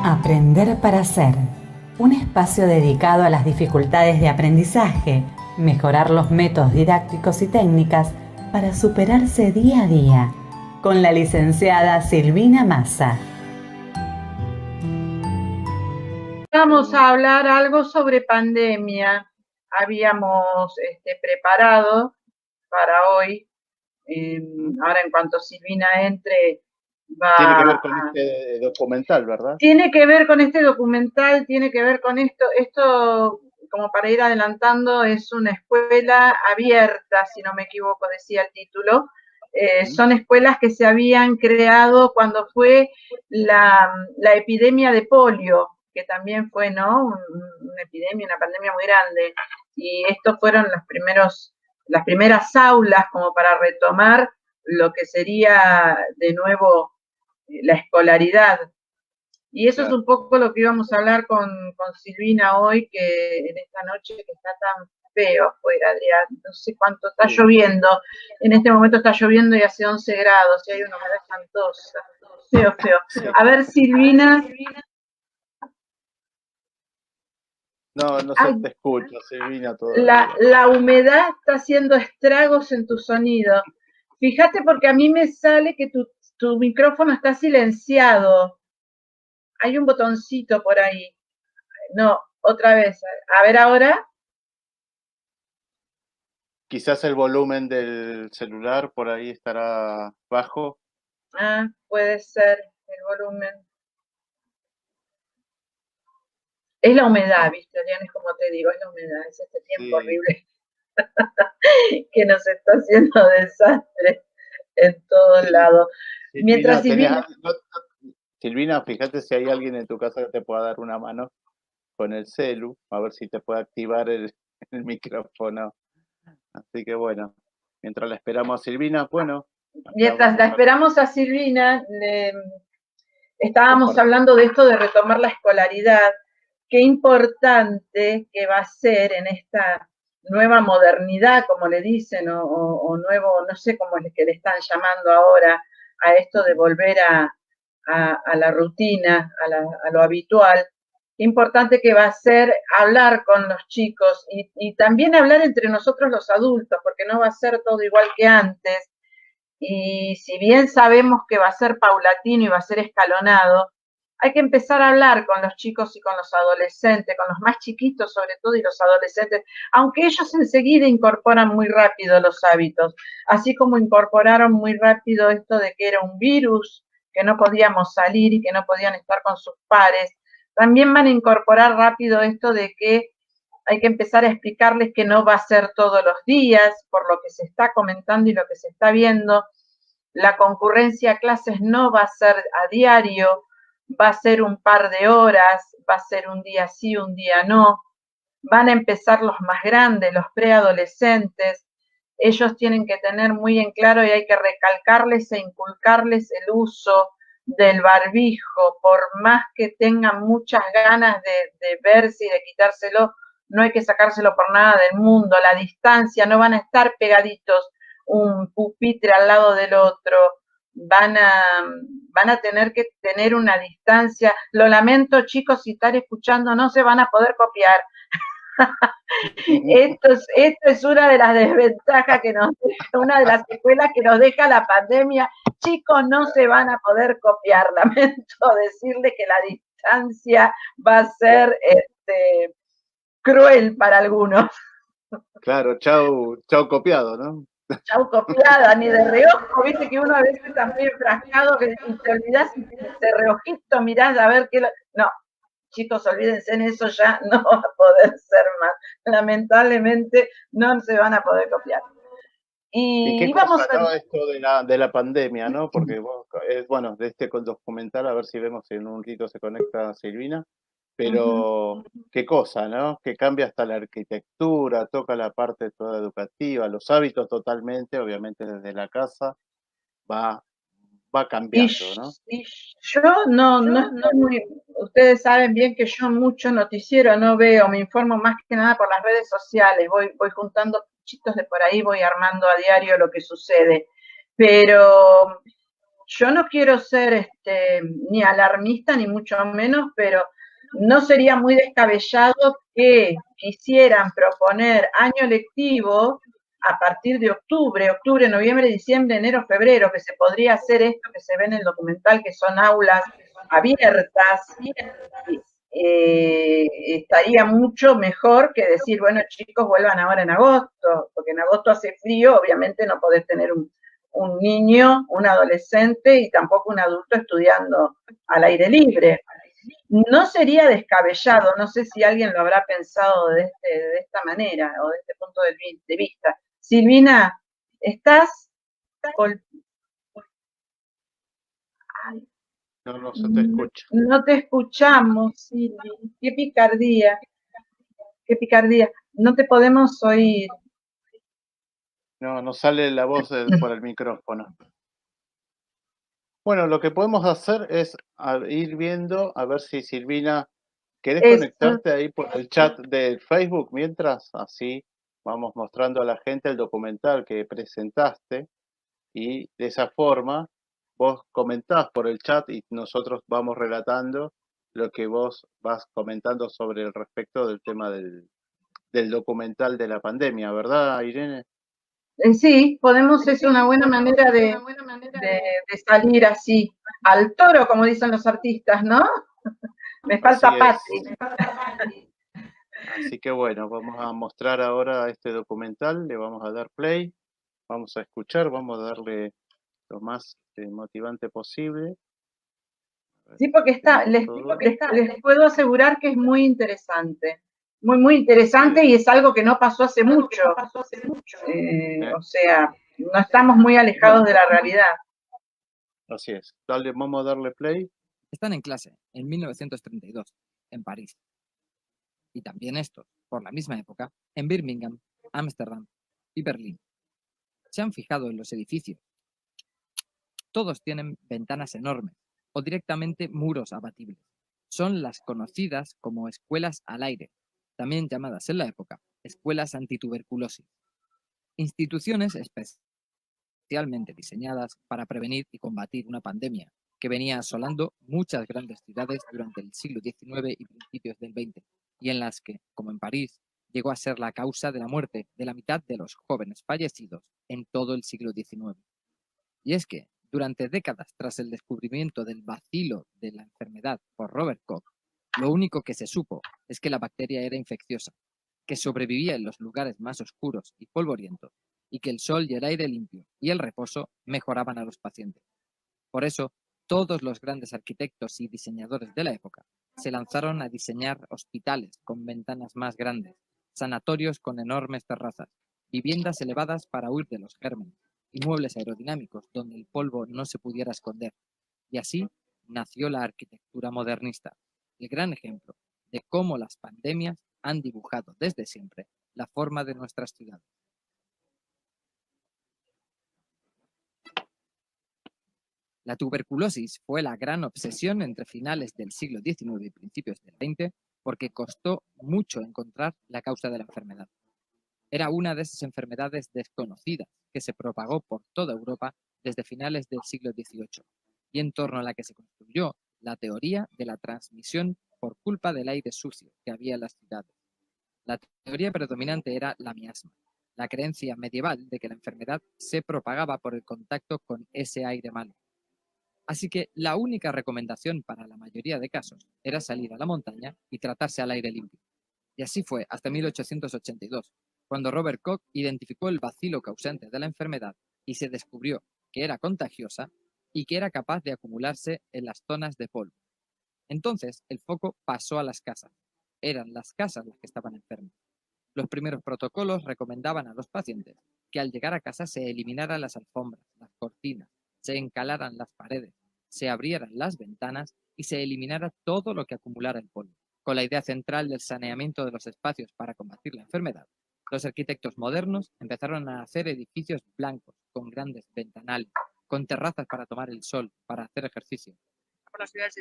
Aprender para Ser, un espacio dedicado a las dificultades de aprendizaje, mejorar los métodos didácticos y técnicas para superarse día a día, con la licenciada Silvina Massa. Vamos a hablar algo sobre pandemia. Habíamos preparado para hoy. Ahora, en cuanto Silvina entre, tiene que ver con este documental, ¿verdad? Tiene que ver con este documental, tiene que ver con esto. Esto, como para ir adelantando, es una escuela abierta, si no me equivoco, decía el título. Son escuelas que se habían creado cuando fue la epidemia de polio, que también fue, ¿no? Una epidemia, una pandemia muy grande. Y estos fueron las primeras aulas como para retomar lo que sería de nuevo la escolaridad. Y eso es un poco lo que íbamos a hablar con Silvina hoy, que en esta noche que está tan feo afuera, Adrián, no sé cuánto está lloviendo, en este momento está lloviendo y hace 11 grados, y hay una humedad espantosa, feo, feo. A ver, Silvina. No se te escucha, Silvina, todavía. La humedad está haciendo estragos en tu sonido. Fíjate, porque a mí me sale que tu micrófono está silenciado. Hay un botoncito por ahí. No, otra vez. A ver ahora. Quizás el volumen del celular por ahí estará bajo. Ah, puede ser el volumen. Es la humedad, ¿viste, Adrián? Es como te digo, es la humedad, es este tiempo horrible que nos está haciendo desastre en todos lados. Mientras Silvina, fíjate si hay alguien en tu casa que te pueda dar una mano con el celu, a ver si te puede activar el micrófono. Así que bueno, mientras la esperamos a Silvina, bueno. Mientras la esperamos a Silvina, estábamos hablando de esto de retomar la escolaridad. Qué importante que va a ser en esta nueva modernidad, como le dicen, o nuevo, no sé cómo es que le están llamando ahora, a esto de volver a la rutina, a lo habitual. Qué importante que va a ser hablar con los chicos y también hablar entre nosotros los adultos, porque no va a ser todo igual que antes. Y si bien sabemos que va a ser paulatino y va a ser escalonado, hay que empezar a hablar con los chicos y con los adolescentes, con los más chiquitos sobre todo y los adolescentes, aunque ellos enseguida incorporan muy rápido los hábitos, así como incorporaron muy rápido esto de que era un virus, que no podíamos salir y que no podían estar con sus pares, también van a incorporar rápido esto de que hay que empezar a explicarles que no va a ser todos los días, por lo que se está comentando y lo que se está viendo. La concurrencia a clases no va a ser a diario, va a ser un par de horas, va a ser un día sí, un día no. Van a empezar los más grandes, los preadolescentes. Ellos tienen que tener muy en claro y hay que recalcarles e inculcarles el uso del barbijo, por más que tengan muchas ganas de verse y de quitárselo, no hay que sacárselo por nada del mundo. La distancia, no van a estar pegaditos un pupitre al lado del otro, van a tener que tener una distancia. Lo lamento, chicos, si están escuchando, no se van a poder copiar. Esto es una de las desventajas que nos deja, una de las secuelas que nos deja la pandemia. Chicos, no se van a poder copiar. Lamento decirles que la distancia va a ser cruel para algunos. Claro, chau copiado, ¿no? Chau copiada, ni de reojo, viste que uno a veces está muy enfrascado que te olvidás y de reojito mirás a ver qué. No, chicos, olvídense en eso, ya no va a poder ser más. Lamentablemente no se van a poder copiar. Y qué cosa, ¿no? Esto de la pandemia, ¿no? Porque bueno, de este documental, a ver si vemos si en un ratito se conecta Silvina, pero qué cosa, ¿no? Que cambia hasta la arquitectura, toca la parte toda educativa, los hábitos totalmente, obviamente desde la casa, va cambiando, ¿no? Y yo no estoy muy, ustedes saben bien que yo mucho noticiero no veo, me informo más que nada por las redes sociales, voy juntando chitos de por ahí, voy armando a diario lo que sucede, pero yo no quiero ser ni alarmista ni mucho menos, pero no sería muy descabellado que quisieran proponer año lectivo a partir de octubre, noviembre, diciembre, enero, febrero, que se podría hacer esto que se ve en el documental, que son aulas abiertas. Estaría mucho mejor que decir, bueno, chicos, vuelvan ahora en agosto, porque en agosto hace frío, obviamente no podés tener un niño, un adolescente y tampoco un adulto estudiando al aire libre. No sería descabellado, no sé si alguien lo habrá pensado de esta manera o de este punto de vista. Silvina, ¿estás? No se te escucha. No te escuchamos, Silvi. Qué picardía. Qué picardía. No te podemos oír. No sale la voz por el micrófono. Bueno, lo que podemos hacer es ir viendo, a ver si Silvina, ¿querés conectarte ahí por el chat de Facebook mientras? Así vamos mostrando a la gente el documental que presentaste y de esa forma vos comentás por el chat y nosotros vamos relatando lo que vos vas comentando sobre el respecto del tema del documental de la pandemia, ¿verdad, Irene? Sí, es una buena manera de salir así, al toro, como dicen los artistas, ¿no? Me falta Patri. Así que bueno, vamos a mostrar ahora este documental, le vamos a dar play, vamos a escuchar, vamos a darle lo más motivante posible. Sí, porque les puedo asegurar que es muy interesante. Muy interesante y es algo que no pasó hace mucho. O sea, no estamos muy alejados de la realidad. Así es. Vamos a darle play. Están en clase, en 1932, en París. Y también estos, por la misma época, en Birmingham, Ámsterdam y Berlín. Se han fijado en los edificios. Todos tienen ventanas enormes o directamente muros abatibles. Son las conocidas como escuelas al aire, también llamadas en la época escuelas antituberculosis. Instituciones especialmente diseñadas para prevenir y combatir una pandemia que venía asolando muchas grandes ciudades durante el siglo XIX y principios del XX, y en las que, como en París, llegó a ser la causa de la muerte de la mitad de los jóvenes fallecidos en todo el siglo XIX. Y es que, durante décadas tras el descubrimiento del bacilo de la enfermedad por Robert Koch, lo único que se supo es que la bacteria era infecciosa, que sobrevivía en los lugares más oscuros y polvorientos, y que el sol y el aire limpio y el reposo mejoraban a los pacientes. Por eso, todos los grandes arquitectos y diseñadores de la época se lanzaron a diseñar hospitales con ventanas más grandes, sanatorios con enormes terrazas, viviendas elevadas para huir de los gérmenes y muebles aerodinámicos donde el polvo no se pudiera esconder. Y así nació la arquitectura modernista, el gran ejemplo de cómo las pandemias han dibujado desde siempre la forma de nuestras ciudades. La tuberculosis fue la gran obsesión entre finales del siglo XIX y principios del XX porque costó mucho encontrar la causa de la enfermedad. Era una de esas enfermedades desconocidas que se propagó por toda Europa desde finales del siglo XVIII y en torno a la que se construyó la teoría de la transmisión por culpa del aire sucio que había en las ciudades. La teoría predominante era la miasma, la creencia medieval de que la enfermedad se propagaba por el contacto con ese aire malo. Así que la única recomendación para la mayoría de casos era salir a la montaña y tratarse al aire limpio. Y así fue hasta 1882, cuando Robert Koch identificó el bacilo causante de la enfermedad y se descubrió que era contagiosa y que era capaz de acumularse en las zonas de polvo. Entonces, el foco pasó a las casas. Eran las casas las que estaban enfermas. Los primeros protocolos recomendaban a los pacientes que al llegar a casa se eliminaran las alfombras, las cortinas, se encalaran las paredes, se abrieran las ventanas y se eliminara todo lo que acumulara el polvo. Con la idea central del saneamiento de los espacios para combatir la enfermedad, los arquitectos modernos empezaron a hacer edificios blancos, con grandes ventanales, con terrazas para tomar el sol, para hacer ejercicio. Las ciudades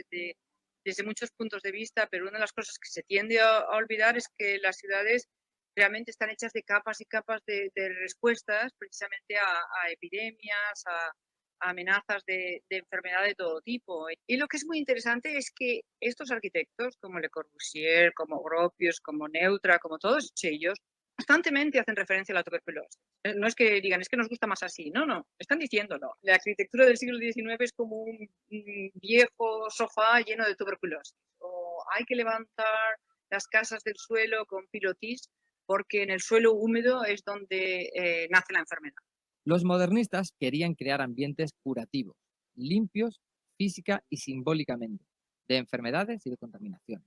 desde muchos puntos de vista, pero una de las cosas que se tiende a olvidar es que las ciudades realmente están hechas de capas y capas de respuestas precisamente a epidemias, amenazas de enfermedad de todo tipo. Y lo que es muy interesante es que estos arquitectos, como Le Corbusier, como Gropius, como Neutra, como todos ellos, constantemente hacen referencia a la tuberculosis. No es que digan, es que nos gusta más así. No, no, están diciéndolo. La arquitectura del siglo XIX es como un viejo sofá lleno de tuberculosis. O hay que levantar las casas del suelo con pilotis porque en el suelo húmedo es donde nace la enfermedad. Los modernistas querían crear ambientes curativos, limpios física y simbólicamente, de enfermedades y de contaminación.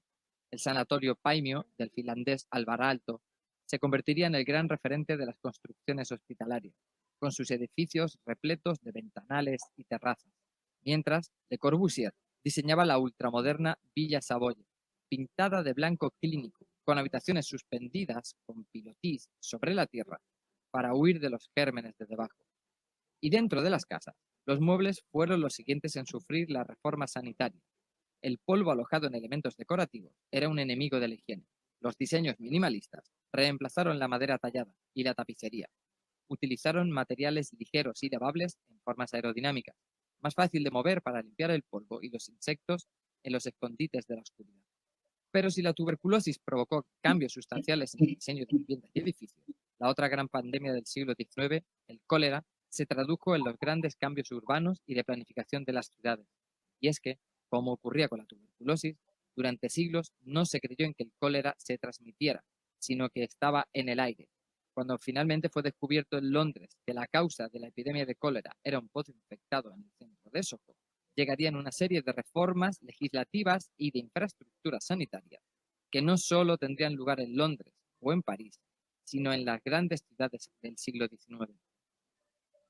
El sanatorio Paimio del finlandés Alvar Aalto se convertiría en el gran referente de las construcciones hospitalarias, con sus edificios repletos de ventanales y terrazas, mientras Le Corbusier diseñaba la ultramoderna Villa Savoye, pintada de blanco clínico, con habitaciones suspendidas con pilotis sobre la tierra para huir de los gérmenes de debajo. Y dentro de las casas, los muebles fueron los siguientes en sufrir la reforma sanitaria. El polvo alojado en elementos decorativos era un enemigo de la higiene. Los diseños minimalistas reemplazaron la madera tallada y la tapicería. Utilizaron materiales ligeros y lavables en formas aerodinámicas, más fácil de mover para limpiar el polvo y los insectos en los escondites de la oscuridad. Pero si la tuberculosis provocó cambios sustanciales en el diseño de viviendas y edificios, la otra gran pandemia del siglo XIX, el cólera, se tradujo en los grandes cambios urbanos y de planificación de las ciudades. Y es que, como ocurría con la tuberculosis, durante siglos no se creyó en que el cólera se transmitiera, sino que estaba en el aire. Cuando finalmente fue descubierto en Londres que la causa de la epidemia de cólera era un pozo infectado en el centro de Soho, llegarían una serie de reformas legislativas y de infraestructuras sanitarias que no solo tendrían lugar en Londres o en París, sino en las grandes ciudades del siglo XIX.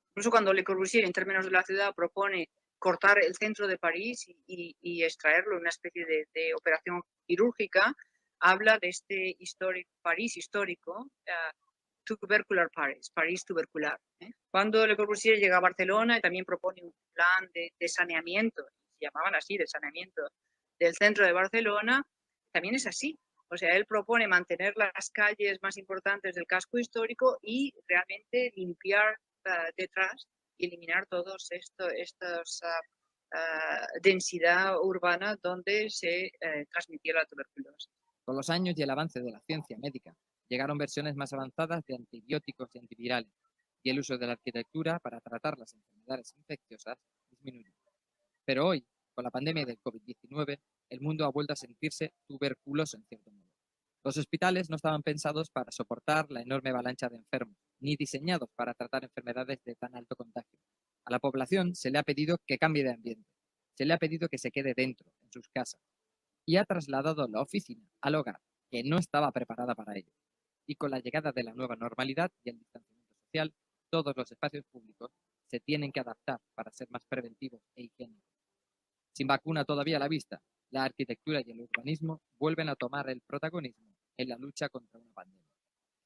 Incluso cuando Le Corbusier, en términos de la ciudad, propone cortar el centro de París y extraerlo en una especie de operación quirúrgica, habla de este París histórico, tubercular Paris, París tubercular. Cuando Le Corbusier llega a Barcelona y también propone un plan de saneamiento, se llamaban así, de saneamiento del centro de Barcelona, también es así. O sea, él propone mantener las calles más importantes del casco histórico y realmente limpiar detrás y eliminar todos estos densidad urbana donde se transmitía la tuberculosis. Con los años y el avance de la ciencia médica, llegaron versiones más avanzadas de antibióticos y antivirales, y el uso de la arquitectura para tratar las enfermedades infecciosas disminuyó. Pero hoy, con la pandemia del COVID-19, el mundo ha vuelto a sentirse tuberculoso en cierto modo. Los hospitales no estaban pensados para soportar la enorme avalancha de enfermos, ni diseñados para tratar enfermedades de tan alto contagio. A la población se le ha pedido que cambie de ambiente, se le ha pedido que se quede dentro, en sus casas, y ha trasladado la oficina al hogar, que no estaba preparada para ello. Y con la llegada de la nueva normalidad y el distanciamiento social, todos los espacios públicos se tienen que adaptar para ser más preventivos e higiénicos. Sin vacuna todavía a la vista, la arquitectura y el urbanismo vuelven a tomar el protagonismo en la lucha contra una pandemia.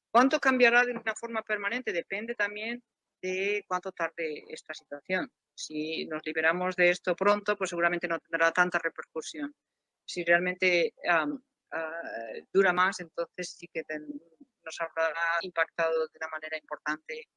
¿Cuánto cambiará de una forma permanente? Depende también de cuánto tarde esta situación. Si nos liberamos de esto pronto, pues seguramente no tendrá tanta repercusión. Si realmente dura más, entonces sí que nos habrá impactado de una manera importante.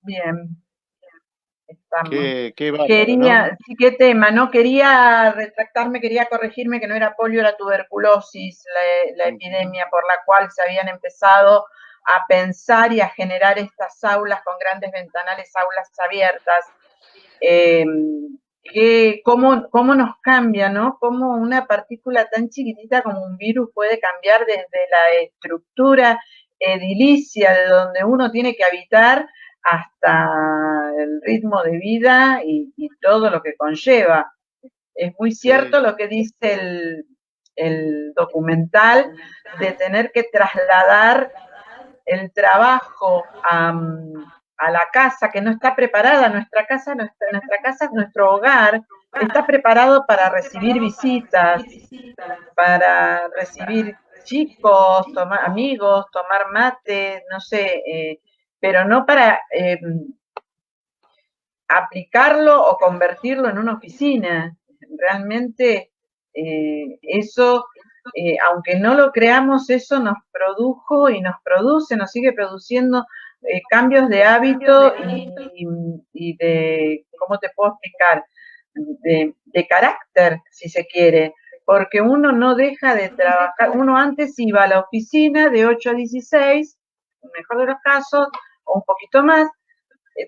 Bien. Estamos. Qué bárbaro, ¿no? Sí, qué tema, ¿no? Quería retractarme, quería corregirme que no era polio, era tuberculosis, la epidemia por la cual se habían empezado a pensar y a generar estas aulas con grandes ventanales, aulas abiertas. Cómo nos cambia, ¿no? Cómo una partícula tan chiquitita como un virus puede cambiar desde la estructura edilicia de donde uno tiene que habitar hasta el ritmo de vida y todo lo que conlleva. Es muy cierto lo que dice el documental de tener que trasladar el trabajo a la casa, que no está preparada. Nuestra casa, nuestro hogar, está preparado para recibir visitas, para recibir chicos, amigos, tomar mate, no sé, pero no para aplicarlo o convertirlo en una oficina. Realmente eso, aunque no lo creamos, eso nos produjo y nos produce, nos sigue produciendo cambios de hábito y de, ¿cómo te puedo explicar? De carácter, si se quiere, porque uno no deja de trabajar, uno antes iba a la oficina de 8 a 16, en el mejor de los casos, o un poquito más,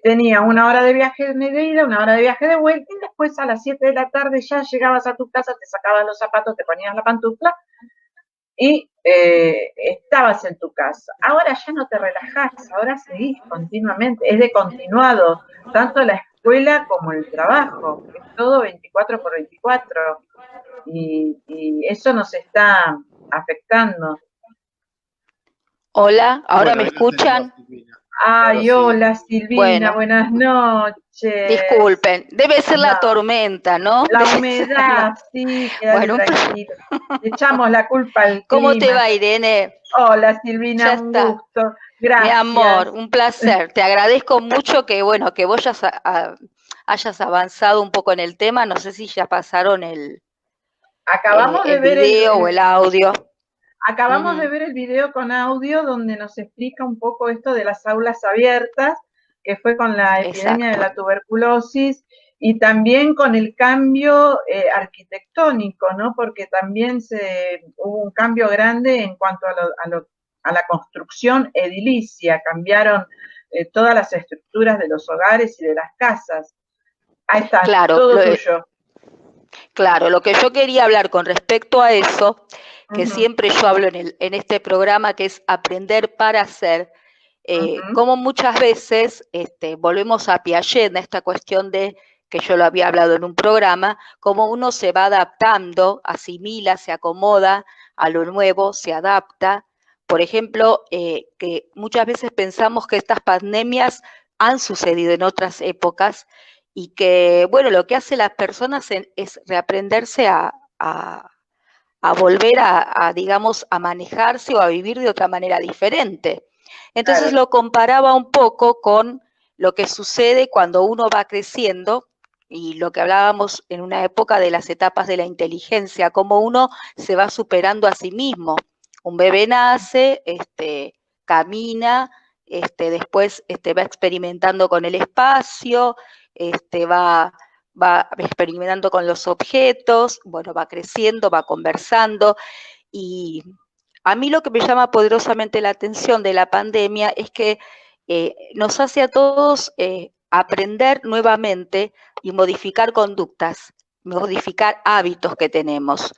tenía 1 hora de viaje de ida, 1 hora de viaje de vuelta, y después a las 7 de la tarde ya llegabas a tu casa, te sacabas los zapatos, te ponías la pantufla y estabas en tu casa. Ahora ya no te relajás, ahora seguís continuamente, es de continuado, tanto la escuela como el trabajo, es todo 24/24, y eso nos está afectando. Hola, ¿ahora me escuchan? Ay, hola Silvina, buenas noches. Disculpen, debe ser la tormenta, ¿no? La humedad, sí, quédate tranquilo. Le echamos la culpa al clima. ¿Cómo te va, Irene? Hola Silvina, un gusto. Gracias. Mi amor, un placer. Te agradezco mucho que, bueno, que vos hayas avanzado un poco en el tema. No sé si ya pasaron el video o el audio. Acabamos de ver el video con audio donde nos explica un poco esto de las aulas abiertas, que fue con la epidemia de la tuberculosis y también con el cambio arquitectónico, ¿no? Porque también hubo un cambio grande en cuanto a la construcción edilicia, cambiaron todas las estructuras de los hogares y de las casas. Ahí está, todo tuyo. Claro, lo que yo quería hablar con respecto a eso, que siempre yo hablo en este programa, que es aprender para hacer, como muchas veces volvemos a Piaget, en esta cuestión de, que yo lo había hablado en un programa, cómo uno se va adaptando, asimila, se acomoda a lo nuevo, se adapta. Por ejemplo, que muchas veces pensamos que estas pandemias han sucedido en otras épocas, y que, bueno, lo que hace las personas es reaprenderse a volver digamos, a manejarse o a vivir de otra manera diferente. Entonces lo comparaba un poco con lo que sucede cuando uno va creciendo, y lo que hablábamos en una época de las etapas de la inteligencia, cómo uno se va superando a sí mismo. Un bebé nace, camina, después va experimentando con el espacio, va experimentando con los objetos, bueno, va creciendo, va conversando, y a mí lo que me llama poderosamente la atención de la pandemia es que nos hace a todos aprender nuevamente y modificar conductas, modificar hábitos que tenemos.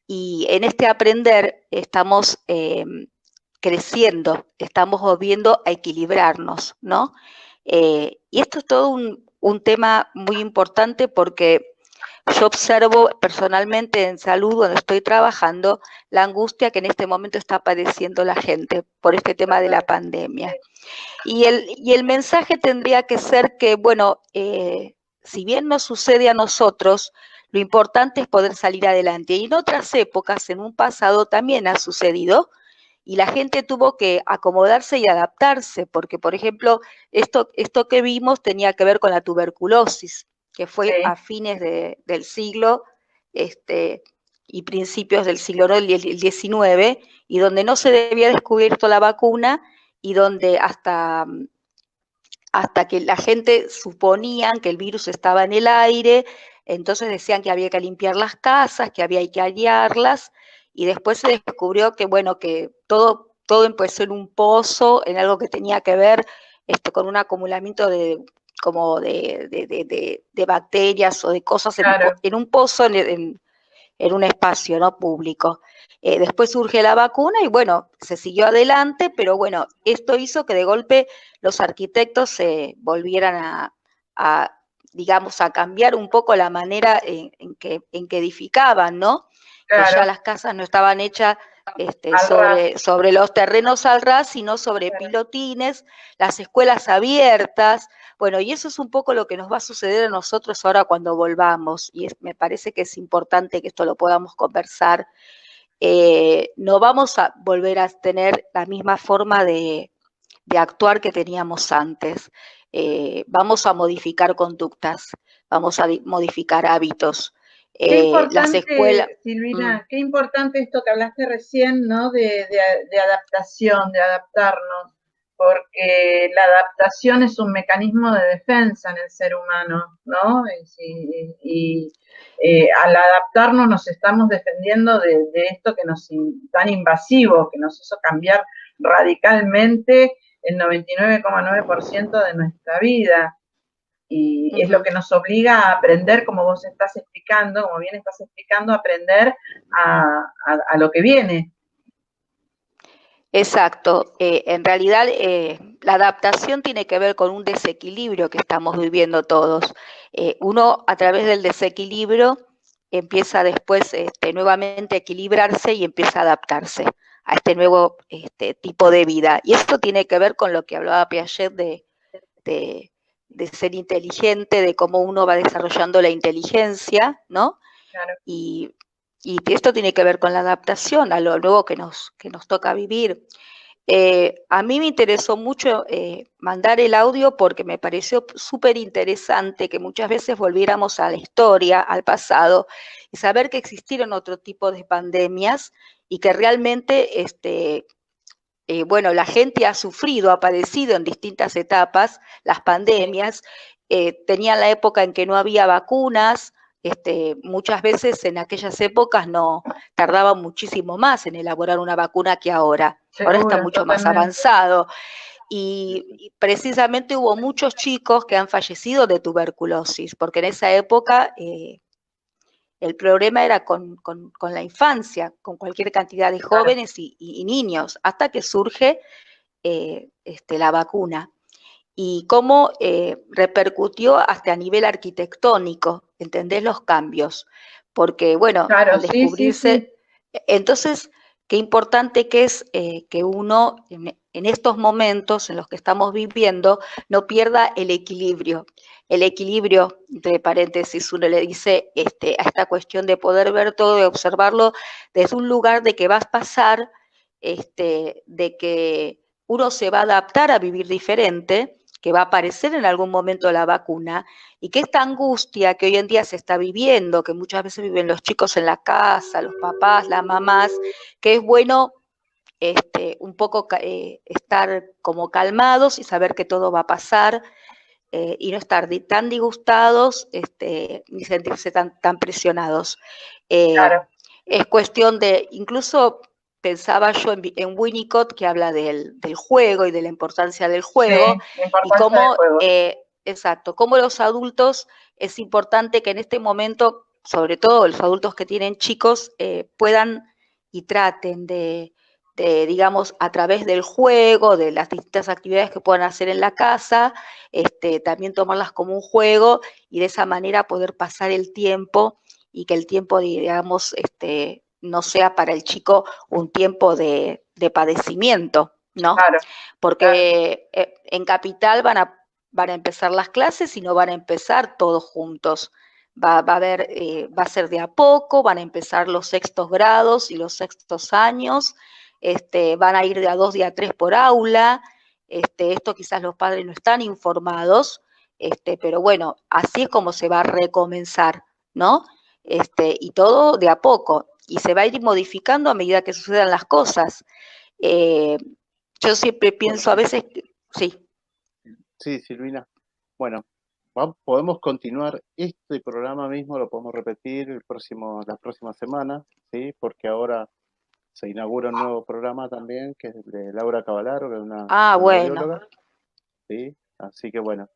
Y en este aprender estamos creciendo, estamos volviendo a equilibrarnos, ¿no? Y esto es todo un tema muy importante, porque yo observo personalmente en salud, donde estoy trabajando, la angustia que en este momento está padeciendo la gente por este tema de la pandemia. Y el mensaje tendría que ser que, bueno, si bien nos sucede a nosotros, lo importante es poder salir adelante. Y en otras épocas, en un pasado, también ha sucedido, y la gente tuvo que acomodarse y adaptarse, porque, por ejemplo, esto que vimos tenía que ver con la tuberculosis, que fue a fines del siglo y principios del siglo el XIX, y donde no se había descubierto la vacuna, y donde hasta que la gente suponían que el virus estaba en el aire, entonces decían que había que limpiar las casas, que había que aislarlas, y después se descubrió que, bueno, que todo empezó en un pozo, en algo que tenía que ver con un acumulamiento de bacterias o de cosas en un pozo, en un espacio, ¿no?, público. Después surge la vacuna y, bueno, se siguió adelante, pero bueno, esto hizo que de golpe los arquitectos se volvieran digamos, a cambiar un poco la manera en que edificaban, ¿no? Claro. Que ya las casas no estaban hechas sobre los terrenos al ras, sino sobre pilotines, las escuelas abiertas. Bueno, y eso es un poco lo que nos va a suceder a nosotros ahora cuando volvamos, y me parece que es importante que esto lo podamos conversar. no vamos a volver a tener la misma forma de actuar que teníamos antes. Vamos a modificar conductas, vamos a modificar hábitos. Qué importante, las escuelas... Silvina, qué importante esto que hablaste recién, ¿no? De adaptación, de adaptarnos, porque la adaptación es un mecanismo de defensa en el ser humano, ¿no? Y al adaptarnos nos estamos defendiendo de esto que nos tan invasivo, que nos hizo cambiar radicalmente el 99,9% de nuestra vida. Y es lo que nos obliga a aprender, como vos estás explicando, como bien estás explicando, a aprender a lo que viene. Exacto. En realidad, la adaptación tiene que ver con un desequilibrio que estamos viviendo todos. Uno, a través del desequilibrio, empieza después nuevamente a equilibrarse y empieza a adaptarse a este nuevo tipo de vida. Y esto tiene que ver con lo que hablaba Piaget de ser inteligente, de cómo uno va desarrollando la inteligencia, ¿no? Claro. Y esto tiene que ver con la adaptación a lo nuevo que nos toca vivir. A mí me interesó mucho mandar el audio porque me pareció súper interesante que muchas veces volviéramos a la historia, al pasado, y saber que existieron otro tipo de pandemias y que realmente bueno, la gente ha sufrido, ha padecido en distintas etapas las pandemias. Tenían la época en que no había vacunas, muchas veces en aquellas épocas no tardaban muchísimo más en elaborar una vacuna que ahora. Ahora está mucho más avanzado. Y precisamente hubo muchos chicos que han fallecido de tuberculosis, porque en esa época el problema era con la infancia, con cualquier cantidad de jóvenes y niños, hasta que surge la vacuna. Y cómo repercutió hasta a nivel arquitectónico, ¿entendés los cambios? Porque, bueno, claro, al descubrirse... Sí. Entonces, qué importante que es que uno, en estos momentos en los que estamos viviendo, no pierda el equilibrio. El equilibrio, entre paréntesis, uno le dice a esta cuestión de poder ver todo y observarlo desde un lugar de que vas a pasar, de que uno se va a adaptar a vivir diferente, que va a aparecer en algún momento la vacuna, y que esta angustia que hoy en día se está viviendo, que muchas veces viven los chicos en la casa, los papás, las mamás, que es bueno un poco estar como calmados y saber que todo va a pasar, y no estar tan disgustados ni sentirse tan presionados. Claro. Es cuestión de, incluso pensaba yo en Winnicott, que habla del juego y de la importancia del juego, sí, la importancia y cómo, del juego. Exacto, cómo los adultos, es importante que en este momento, sobre todo los adultos que tienen chicos, puedan y traten de, digamos, a través del juego, de las distintas actividades que puedan hacer en la casa, también tomarlas como un juego y de esa manera poder pasar el tiempo y que el tiempo, digamos, no sea para el chico un tiempo de padecimiento, ¿no? Claro, porque en Capital van a empezar las clases y no van a empezar todos juntos. Va a ser de a poco, van a empezar los sextos grados y los sextos años, van a ir de a 2, de a 3 por aula. Esto quizás los padres no están informados, pero bueno, así es como se va a recomenzar, ¿no? Y todo de a poco, y se va a ir modificando a medida que sucedan las cosas. Yo siempre pienso a veces, sí. Sí, Silvina. Bueno, podemos continuar este programa mismo, lo podemos repetir las próximas semanas, ¿sí? Porque ahora se inaugura un nuevo programa también, que es de Laura Cavalaro, que es una bióloga. ¿Sí? Así que bueno,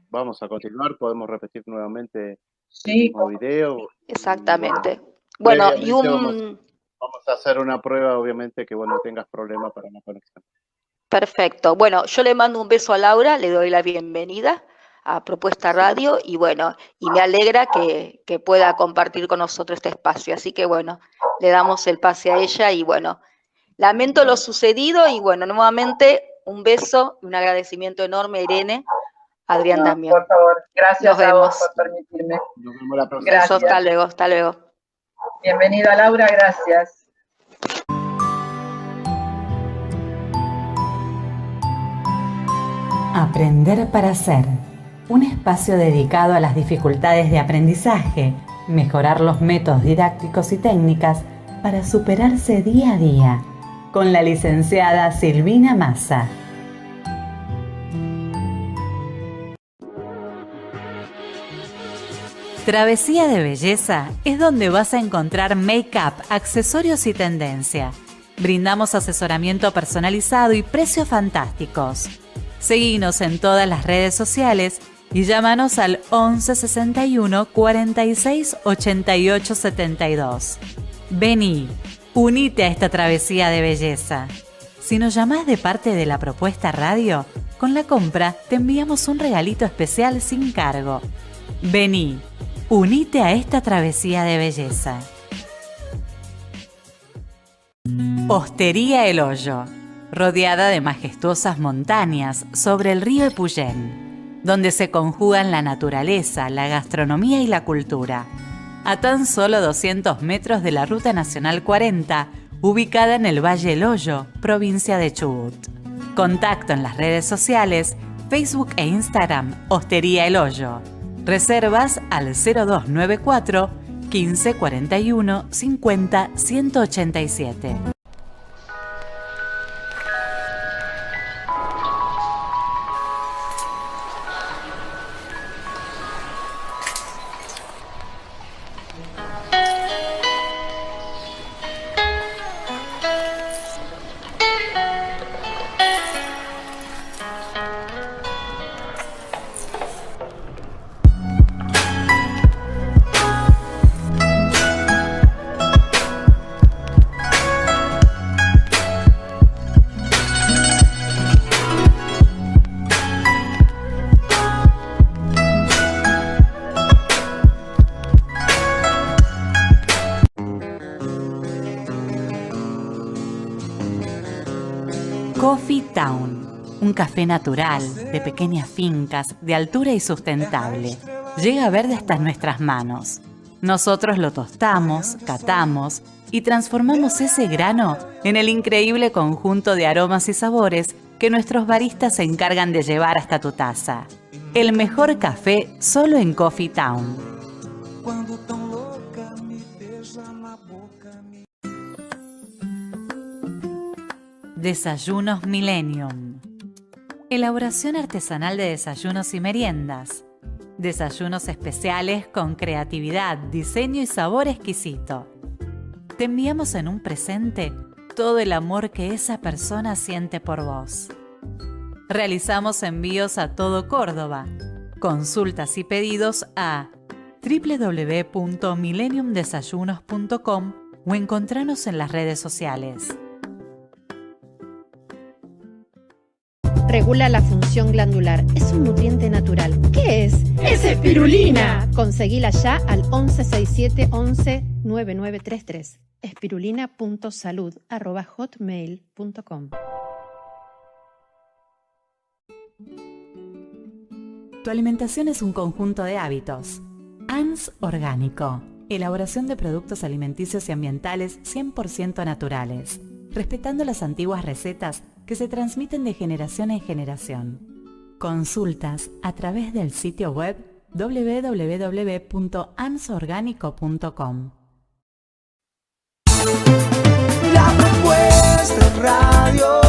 vamos a continuar, podemos repetir nuevamente el mismo video. Exactamente. Bueno, y vamos a hacer una prueba, obviamente, que vos no tengas problema para la conexión. Perfecto. Bueno, yo le mando un beso a Laura, le doy la bienvenida a Propuesta Radio y bueno, y me alegra que pueda compartir con nosotros este espacio. Así que bueno, le damos el pase a ella y bueno, lamento lo sucedido y bueno, nuevamente un beso y un agradecimiento enorme a Irene, Adrián también. Por favor, gracias a vos por permitirme. Nos vemos la próxima. Gracias. Hasta luego. Bienvenida, Laura, gracias. Aprender para Ser, un espacio dedicado a las dificultades de aprendizaje, mejorar los métodos didácticos y técnicas para superarse día a día, con la licenciada Silvina Massa. Travesía de Belleza es donde vas a encontrar make-up, accesorios y tendencia. Brindamos asesoramiento personalizado y precios fantásticos. Seguinos en todas las redes sociales y llámanos al 11 61 46 88 72. Vení, unite a esta travesía de belleza. Si nos llamás de parte de la propuesta radio, con la compra te enviamos un regalito especial sin cargo. Vení, unite a esta travesía de belleza. Hostería El Hoyo, rodeada de majestuosas montañas sobre el río Epuyén, donde se conjugan la naturaleza, la gastronomía y la cultura. A tan solo 200 metros de la Ruta Nacional 40, ubicada en el Valle El Hoyo, provincia de Chubut. Contacto en las redes sociales, Facebook e Instagram, Hostería El Hoyo. Reservas al 0294 15 41 50 187. Coffee Town, un café natural, de pequeñas fincas, de altura y sustentable. Llega verde hasta nuestras manos. Nosotros lo tostamos, catamos y transformamos ese grano en el increíble conjunto de aromas y sabores que nuestros baristas se encargan de llevar hasta tu taza. El mejor café solo en Coffee Town. Desayunos Millennium. Elaboración artesanal de desayunos y meriendas. Desayunos especiales con creatividad, diseño y sabor exquisito. Te enviamos en un presente todo el amor que esa persona siente por vos. Realizamos envíos a todo Córdoba. Consultas y pedidos a www.millenniumdesayunos.com o encontranos en las redes sociales. Regula la función glandular. Es un nutriente natural. ¿Qué es? ¡Es espirulina! Conseguila ya al 1167 11 9933. espirulina.salud@hotmail.com. Tu alimentación es un conjunto de hábitos. ANS Orgánico. Elaboración de productos alimenticios y ambientales 100% naturales, respetando las antiguas recetas que se transmiten de generación en generación. Consultas a través del sitio web www.ansorgánico.com. La propuesta radio,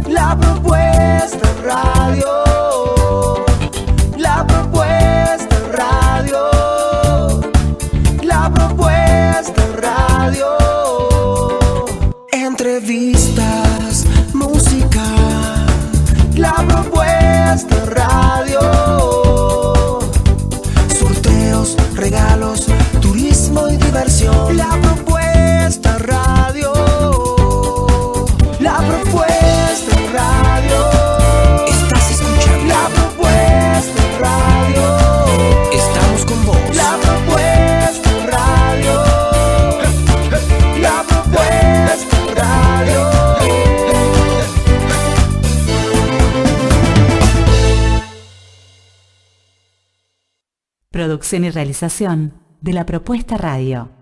la propuesta radio, la propuesta radio, la propuesta radio. Entrevistas, música, la propuesta radio. Sorteos, regalos, turismo y diversión. La propuesta radio. La propuesta radio. Estás escuchando la propuesta radio. Estamos con vos. La propuesta radio. La propuesta radio. Producción y realización, de La Propuesta Radio.